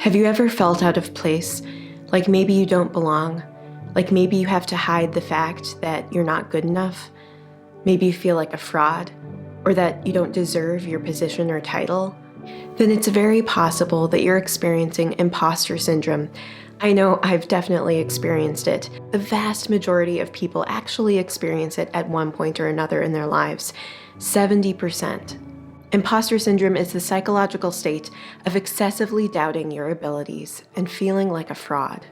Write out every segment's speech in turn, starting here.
Have you ever felt out of place? Like maybe you don't belong? Like maybe you have to hide the fact that you're not good enough? Maybe you feel like a fraud? Or that you don't deserve your position or title? Then it's very possible that you're experiencing imposter syndrome. I know I've definitely experienced it. The vast majority of people actually experience it at one point or another in their lives. 70%. Imposter syndrome is the psychological state of excessively doubting your abilities and feeling like a fraud.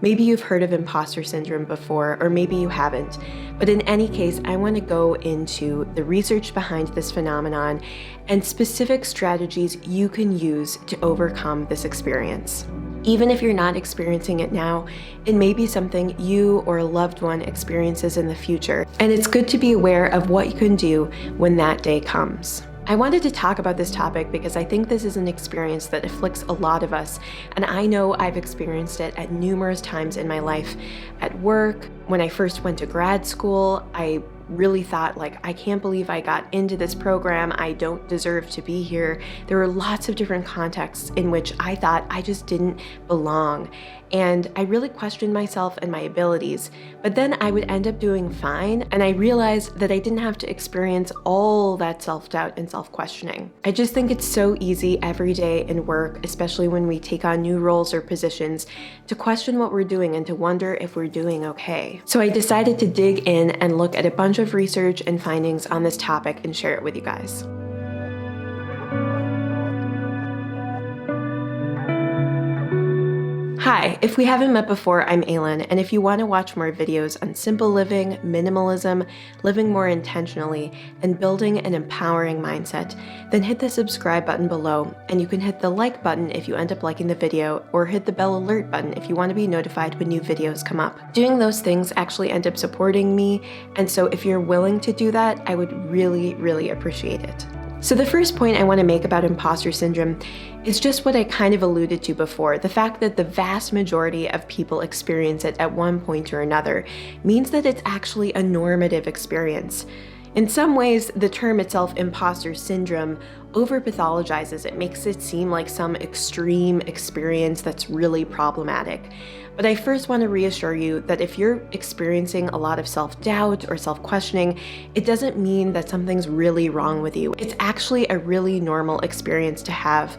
Maybe you've heard of imposter syndrome before, or maybe you haven't, but in any case, I want to go into the research behind this phenomenon and specific strategies you can use to overcome this experience. Even if you're not experiencing it now, it may be something you or a loved one experiences in the future, and it's good to be aware of what you can do when that day comes. I wanted to talk about this topic because I think this is an experience that afflicts a lot of us, and I know I've experienced it at numerous times in my life. At work, when I first went to grad school, I really thought, I can't believe I got into this program. I don't deserve to be here. There were lots of different contexts in which I thought I just didn't belong. And I really questioned myself and my abilities. But then I would end up doing fine, and I realized that I didn't have to experience all that self-doubt and self-questioning. I just think it's so easy every day in work, especially when we take on new roles or positions, to question what we're doing and to wonder if we're doing okay. So I decided to dig in and look at a bunch of research and findings on this topic and share it with you guys. Hi, if we haven't met before, I'm Aylin, and if you want to watch more videos on simple living, minimalism, living more intentionally, and building an empowering mindset, then hit the subscribe button below, and you can hit the like button if you end up liking the video, or hit the bell alert button if you want to be notified when new videos come up. Doing those things actually end up supporting me, and so if you're willing to do that, I would really, really appreciate it. So the first point I want to make about imposter syndrome is just what I kind of alluded to before. The fact that the vast majority of people experience it at one point or another means that it's actually a normative experience. In some ways, the term itself, imposter syndrome, over-pathologizes it, makes it seem like some extreme experience that's really problematic. But I first want to reassure you that if you're experiencing a lot of self-doubt or self-questioning, it doesn't mean that something's really wrong with you. It's actually a really normal experience to have,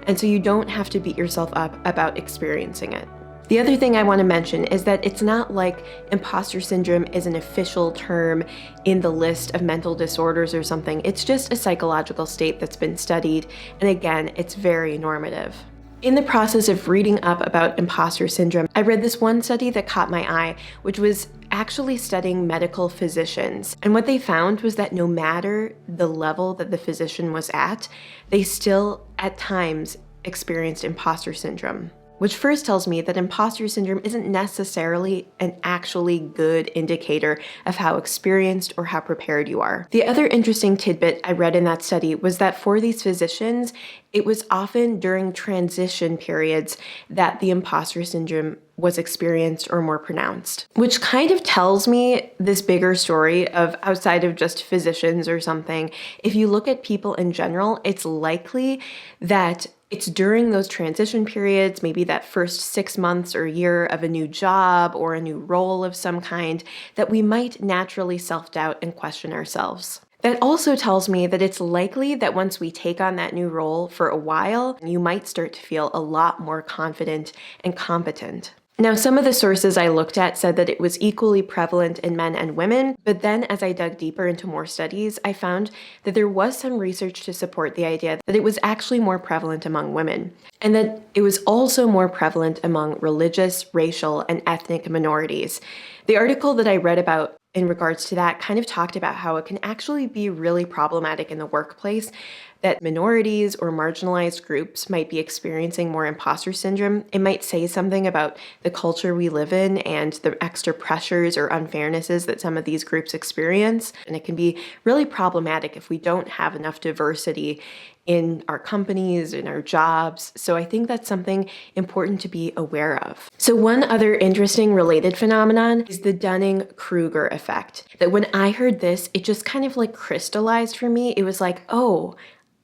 and so you don't have to beat yourself up about experiencing it. The other thing I want to mention is that it's not like imposter syndrome is an official term in the list of mental disorders or something. It's just a psychological state that's been studied, and again, it's very normative. In the process of reading up about imposter syndrome, I read this one study that caught my eye, which was actually studying medical physicians. And what they found was that no matter the level that the physician was at, they still, at times, experienced imposter syndrome. Which first tells me that imposter syndrome isn't necessarily an actually good indicator of how experienced or how prepared you are. The other interesting tidbit I read in that study was that for these physicians, it was often during transition periods that the imposter syndrome was experienced or more pronounced. Which kind of tells me this bigger story of outside of just physicians or something. If you look at people in general, it's likely that it's during those transition periods, maybe that first 6 months or year of a new job or a new role of some kind, that we might naturally self-doubt and question ourselves. That also tells me that it's likely that once we take on that new role for a while, you might start to feel a lot more confident and competent. Now, some of the sources I looked at said that it was equally prevalent in men and women, but then as I dug deeper into more studies, I found that there was some research to support the idea that it was actually more prevalent among women, and that it was also more prevalent among religious, racial, and ethnic minorities. The article that I read about in regards to that kind of talked about how it can actually be really problematic in the workplace, that minorities or marginalized groups might be experiencing more imposter syndrome. It might say something about the culture we live in and the extra pressures or unfairnesses that some of these groups experience. And it can be really problematic if we don't have enough diversity in our companies, in our jobs. So I think that's something important to be aware of. So one other interesting related phenomenon is the Dunning-Kruger effect. That when I heard this, it just kind of crystallized for me. It was like, oh,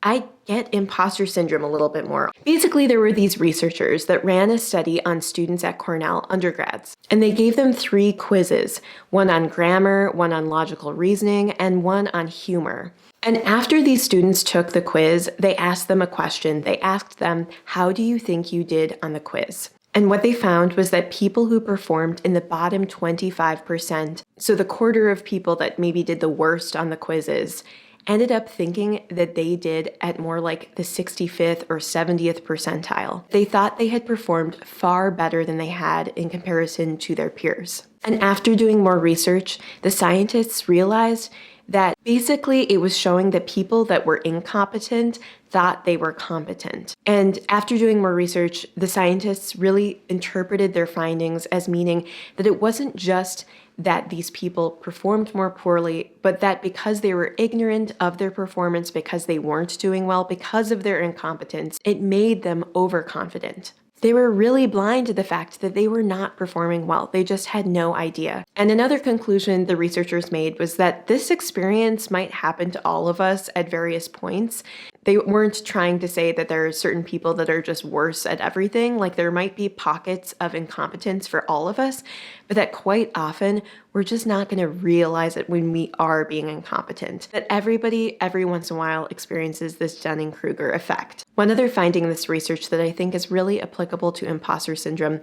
I get imposter syndrome a little bit more. Basically, there were these researchers that ran a study on students at Cornell undergrads, and they gave them 3 quizzes, one on grammar, one on logical reasoning, and one on humor. And after these students took the quiz, they asked them a question. They asked them, how do you think you did on the quiz? And what they found was that people who performed in the bottom 25%, so the quarter of people that maybe did the worst on the quizzes, ended up thinking that they did at more like the 65th or 70th percentile. They thought they had performed far better than they had in comparison to their peers. And after doing more research, the scientists realized that basically it was showing that people that were incompetent thought they were competent. And after doing more research, the scientists really interpreted their findings as meaning that it wasn't just that these people performed more poorly, but that because they were ignorant of their performance, because they weren't doing well, because of their incompetence, it made them overconfident. They were really blind to the fact that they were not performing well. They just had no idea. And another conclusion the researchers made was that this experience might happen to all of us at various points. They weren't trying to say that there are certain people that are just worse at everything. Like there might be pockets of incompetence for all of us, but that quite often we're just not going to realize it when we are being incompetent. That everybody, every once in a while, experiences this Dunning-Kruger effect. One other finding in this research that I think is really applicable to imposter syndrome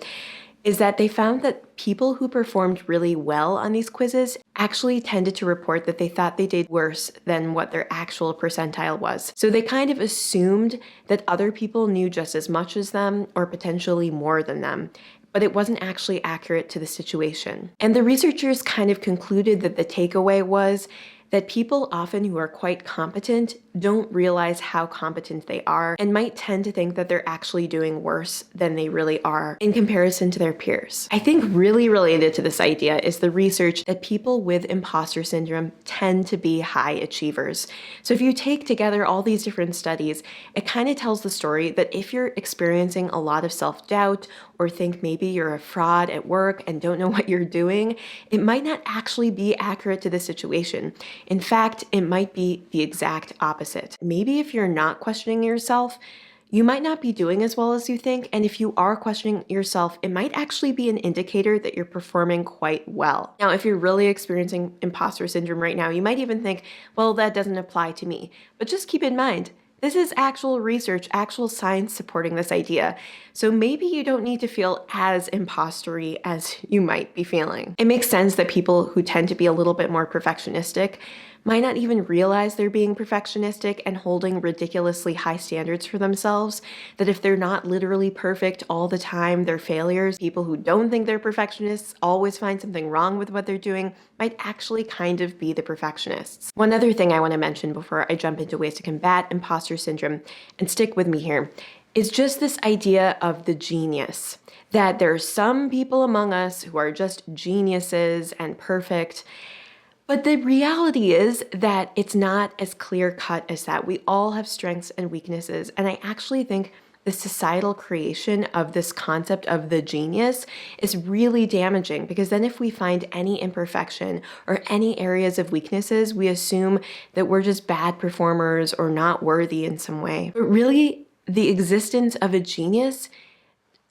is that they found that people who performed really well on these quizzes actually tended to report that they thought they did worse than what their actual percentile was. So they kind of assumed that other people knew just as much as them or potentially more than them, but it wasn't actually accurate to the situation. And the researchers kind of concluded that the takeaway was that people often who are quite competent don't realize how competent they are and might tend to think that they're actually doing worse than they really are in comparison to their peers. I think really related to this idea is the research that people with imposter syndrome tend to be high achievers. So if you take together all these different studies, it kind of tells the story that if you're experiencing a lot of self-doubt or think maybe you're a fraud at work and don't know what you're doing, it might not actually be accurate to the situation. In fact, it might be the exact opposite. Maybe if you're not questioning yourself, you might not be doing as well as you think, and if you are questioning yourself, it might actually be an indicator that you're performing quite well. Now, if you're really experiencing imposter syndrome right now, you might even think, well, that doesn't apply to me. But just keep in mind, this is actual research, actual science supporting this idea. So maybe you don't need to feel as impostery as you might be feeling. It makes sense that people who tend to be a little bit more perfectionistic might not even realize they're being perfectionistic and holding ridiculously high standards for themselves, that if they're not literally perfect all the time, they're failures. People who don't think they're perfectionists always find something wrong with what they're doing might actually kind of be the perfectionists. One other thing I want to mention before I jump into ways to combat imposter syndrome, and stick with me here, is just this idea of the genius. That there are some people among us who are just geniuses and perfect. But the reality is that it's not as clear-cut as that. We all have strengths and weaknesses, and I actually think the societal creation of this concept of the genius is really damaging, because then if we find any imperfection or any areas of weaknesses, we assume that we're just bad performers or not worthy in some way. But really, the existence of a genius,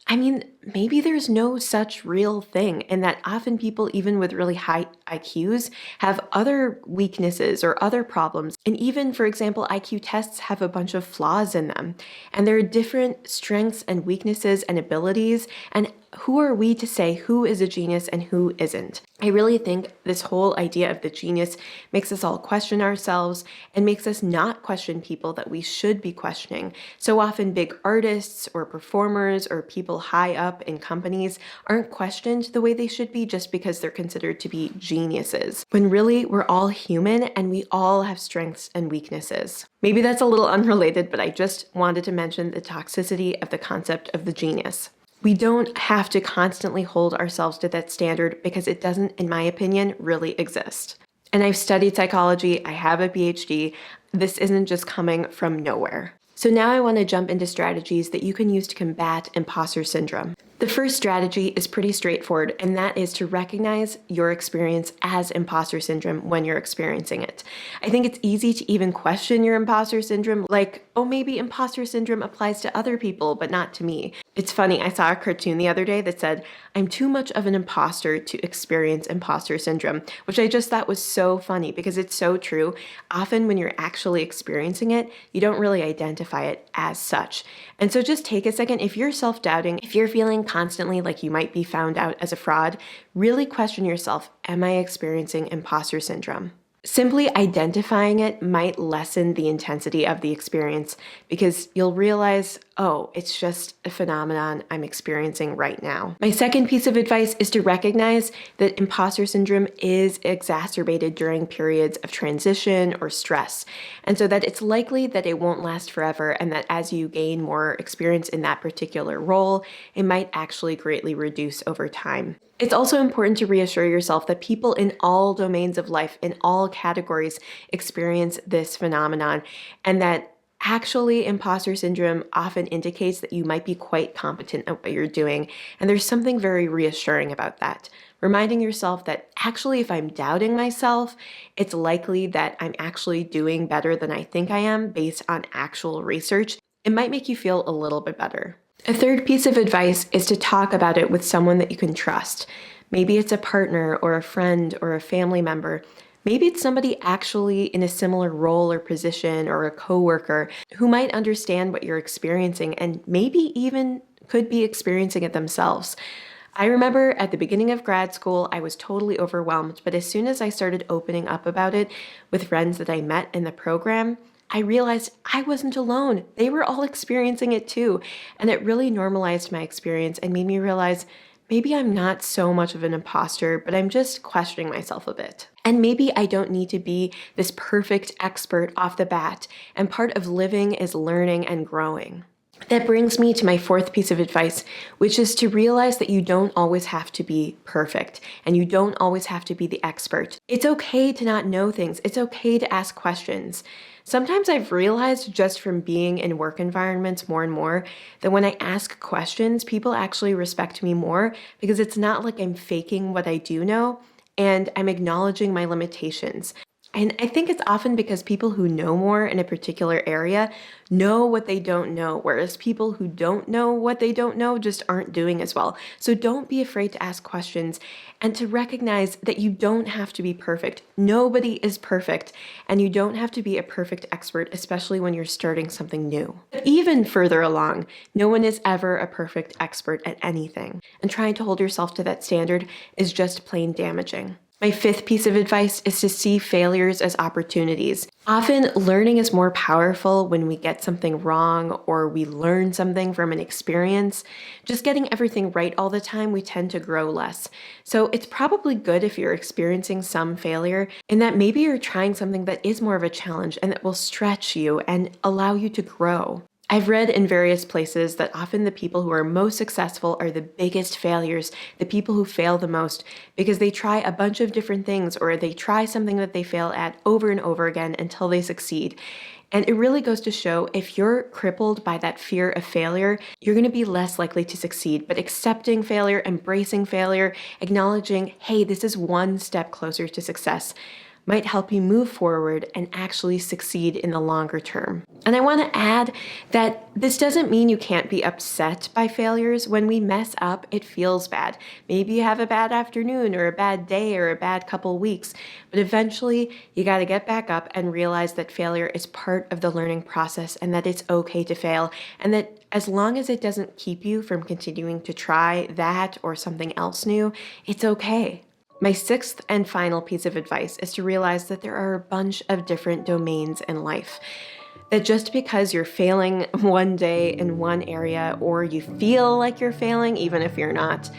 I mean, maybe there's no such real thing, and that often people, even with really high IQs, have other weaknesses or other problems. And even, for example, IQ tests have a bunch of flaws in them. And there are different strengths and weaknesses and abilities, and who are we to say who is a genius and who isn't? I really think this whole idea of the genius makes us all question ourselves and makes us not question people that we should be questioning. So often big artists or performers or people high up in companies aren't questioned the way they should be just because they're considered to be geniuses, when really we're all human and we all have strengths and weaknesses. Maybe that's a little unrelated, but I just wanted to mention the toxicity of the concept of the genius. We don't have to constantly hold ourselves to that standard because it doesn't, in my opinion, really exist. And I've studied psychology, I have a PhD. This isn't just coming from nowhere. So now I want to jump into strategies that you can use to combat imposter syndrome. The first strategy is pretty straightforward, and that is to recognize your experience as imposter syndrome when you're experiencing it. I think it's easy to even question your imposter syndrome, like, oh, maybe imposter syndrome applies to other people, but not to me. It's funny, I saw a cartoon the other day that said, I'm too much of an imposter to experience imposter syndrome, which I just thought was so funny because it's so true. Often when you're actually experiencing it, you don't really identify it as such. And so just take a second. If you're self-doubting, if you're feeling constantly like you might be found out as a fraud, really question yourself, am I experiencing imposter syndrome? Simply identifying it might lessen the intensity of the experience because you'll realize, oh, it's just a phenomenon I'm experiencing right now. My second piece of advice is to recognize that imposter syndrome is exacerbated during periods of transition or stress, and so that it's likely that it won't last forever and that as you gain more experience in that particular role, it might actually greatly reduce over time. It's also important to reassure yourself that people in all domains of life, in all categories, experience this phenomenon, and that actually imposter syndrome often indicates that you might be quite competent at what you're doing, and there's something very reassuring about that. Reminding yourself that actually if I'm doubting myself, it's likely that I'm actually doing better than I think I am based on actual research. It might make you feel a little bit better. A third piece of advice is to talk about it with someone that you can trust. Maybe it's a partner or a friend or a family member. Maybe it's somebody actually in a similar role or position or a coworker who might understand what you're experiencing and maybe even could be experiencing it themselves. I remember at the beginning of grad school, I was totally overwhelmed, but as soon as I started opening up about it with friends that I met in the program, I realized I wasn't alone. They were all experiencing it too. And it really normalized my experience and made me realize maybe I'm not so much of an imposter, but I'm just questioning myself a bit. And maybe I don't need to be this perfect expert off the bat. And part of living is learning and growing. That brings me to my fourth piece of advice, which is to realize that you don't always have to be perfect and you don't always have to be the expert. It's okay to not know things. It's okay to ask questions. Sometimes I've realized just from being in work environments more and more that when I ask questions, people actually respect me more because it's not like I'm faking what I do know and I'm acknowledging my limitations. And I think it's often because people who know more in a particular area know what they don't know, whereas people who don't know what they don't know just aren't doing as well. So don't be afraid to ask questions and to recognize that you don't have to be perfect. Nobody is perfect, and you don't have to be a perfect expert, especially when you're starting something new. But even further along, no one is ever a perfect expert at anything, and trying to hold yourself to that standard is just plain damaging. My fifth piece of advice is to see failures as opportunities. Often, learning is more powerful when we get something wrong or we learn something from an experience. Just getting everything right all the time, we tend to grow less. So it's probably good if you're experiencing some failure in that maybe you're trying something that is more of a challenge and that will stretch you and allow you to grow. I've read in various places that often the people who are most successful are the biggest failures, the people who fail the most, because they try a bunch of different things or they try something that they fail at over and over again until they succeed. And it really goes to show if you're crippled by that fear of failure, you're going to be less likely to succeed. But accepting failure, embracing failure, acknowledging, hey, this is one step closer to success, might help you move forward and actually succeed in the longer term. And I want to add that this doesn't mean you can't be upset by failures. When we mess up, it feels bad. Maybe you have a bad afternoon or a bad day or a bad couple weeks, but eventually you got to get back up and realize that failure is part of the learning process and that it's okay to fail, and that as long as it doesn't keep you from continuing to try that or something else new, it's okay. My sixth and final piece of advice is to realize that there are a bunch of different domains in life. That just because you're failing one day in one area or you feel like you're failing, even if you're not,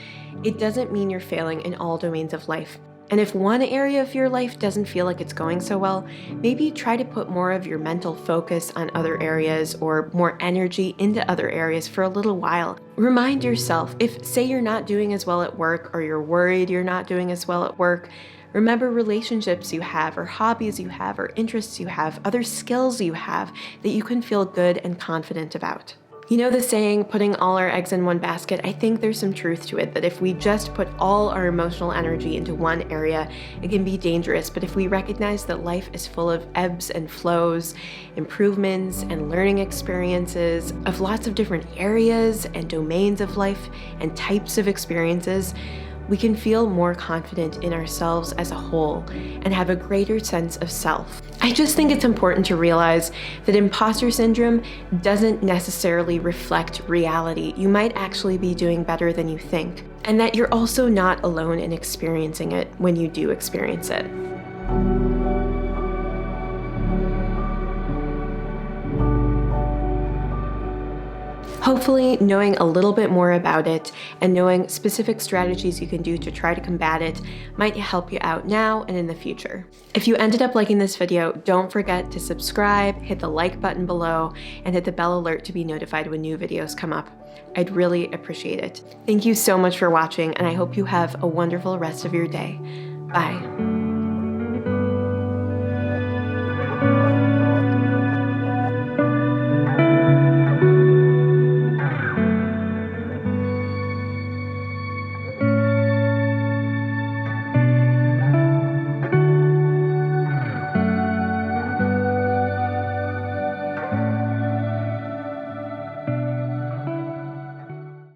it doesn't mean you're failing in all domains of life. And if one area of your life doesn't feel like it's going so well, maybe try to put more of your mental focus on other areas or more energy into other areas for a little while. Remind yourself, if say you're not doing as well at work or you're worried you're not doing as well at work, remember relationships you have or hobbies you have or interests you have, other skills you have that you can feel good and confident about. You know the saying, putting all our eggs in one basket? I think there's some truth to it, that if we just put all our emotional energy into one area, it can be dangerous. But if we recognize that life is full of ebbs and flows, improvements and learning experiences of lots of different areas and domains of life and types of experiences, we can feel more confident in ourselves as a whole and have a greater sense of self. I just think it's important to realize that imposter syndrome doesn't necessarily reflect reality. You might actually be doing better than you think, and that you're also not alone in experiencing it when you do experience it. Hopefully, knowing a little bit more about it and knowing specific strategies you can do to try to combat it might help you out now and in the future. If you ended up liking this video, don't forget to subscribe, hit the like button below, and hit the bell alert to be notified when new videos come up. I'd really appreciate it. Thank you so much for watching, and I hope you have a wonderful rest of your day. Bye.